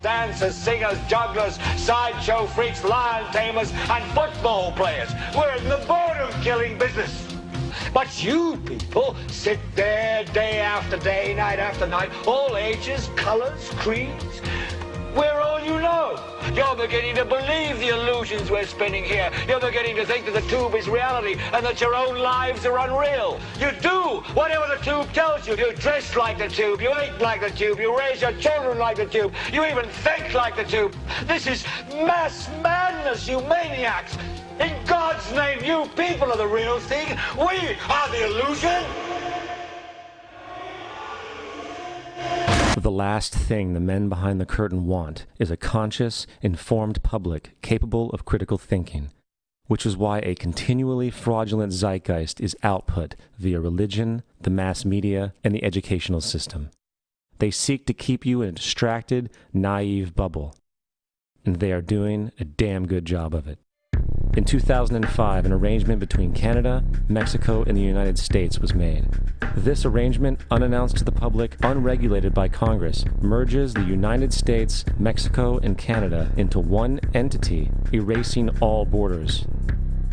dancers, singers, jugglers, sideshow freaks, lion tamers, and football players. We're in the boredom-killing business. But you people sit there day after day, night after night, all ages, colors, creeds. We're all you know. You're beginning to believe the illusions we're spinning here. You're beginning to think that the tube is reality and that your own lives are unreal. You do whatever the tube tells you. You dress like the tube. You eat like the tube. You raise your children like the tube. You even think like the tube. This is mass madness, you maniacs. In God's name, you people are the real thing. We are the illusion. The last thing the men behind the curtain want is a conscious, informed public capable of critical thinking, which is why a continually fraudulent zeitgeist is output via religion, the mass media, and the educational system. They seek to keep you in a distracted, naive bubble, and they are doing a damn good job of it. In 2005, an arrangement between Canada, Mexico, and the United States was made. This arrangement, unannounced to the public, unregulated by Congress, merges the United States, Mexico, and Canada into one entity, erasing all borders.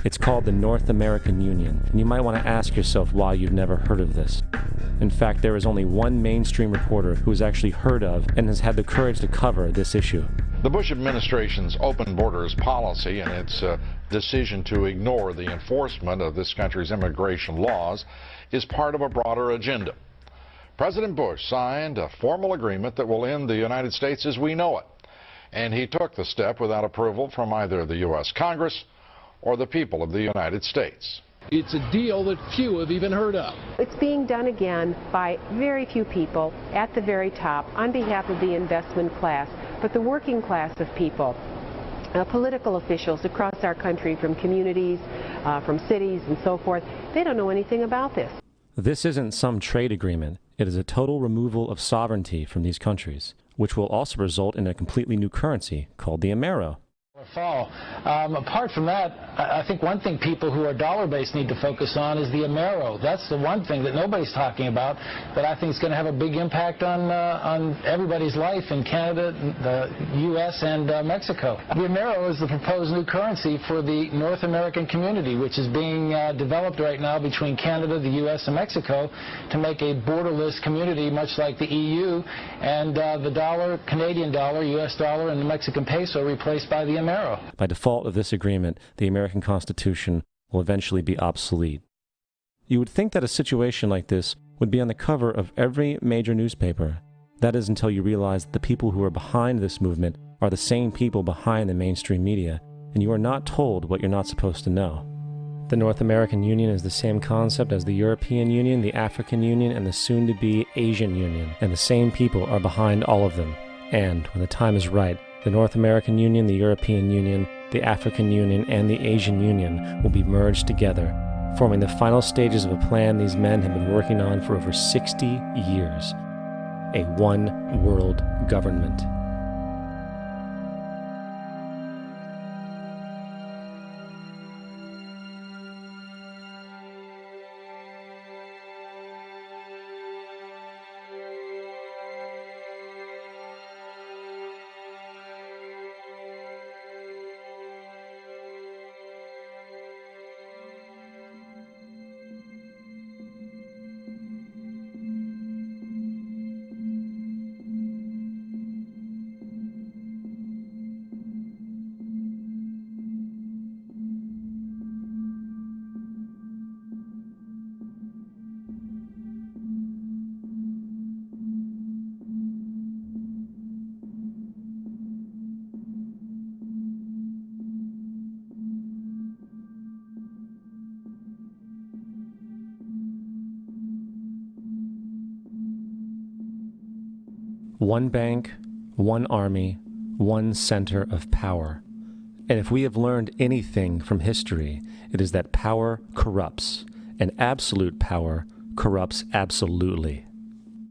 It's called the North American Union, and you might want to ask yourself why you've never heard of this. In fact, there is only one mainstream reporter who has actually heard of and has had the courage to cover this issue. The Bush administration's open borders policy and its decision to ignore the enforcement of this country's immigration laws is part of a broader agenda. President Bush signed a formal agreement that will end the United States as we know it, and he took the step without approval from either the U.S. Congress or the people of the United States. It's a deal that few have even heard of. It's being done again by very few people at the very top on behalf of the investment class, but the working class of people, political officials across our country, from communities, from cities and so forth, they don't know anything about this. This isn't some trade agreement. It is a total removal of sovereignty from these countries, which will also result in a completely new currency called the Amero. Fall. Apart from that, I think one thing people who are dollar-based need to focus on is the Amero. That's the one thing that nobody's talking about, but I think it's going to have a big impact on everybody's life in Canada, the U.S., and Mexico. The Amero is the proposed new currency for the North American community, which is being developed right now between Canada, the U.S., and Mexico to make a borderless community, much like the EU, and the dollar, Canadian dollar, U.S. dollar, and the Mexican peso replaced by the Amero. By default of this agreement, the American Constitution will eventually be obsolete. You would think that a situation like this would be on the cover of every major newspaper. That is until you realize that the people who are behind this movement are the same people behind the mainstream media, and you are not told what you're not supposed to know. The North American Union is the same concept as the European Union, the African Union, and the soon-to-be Asian Union, and the same people are behind all of them. And, when the time is right, the North American Union, the European Union, the African Union, and the Asian Union will be merged together, forming the final stages of a plan these men have been working on for over 60 years. A one-world government. One bank, one army, one center of power. And if we have learned anything from history, it is that power corrupts, and absolute power corrupts absolutely.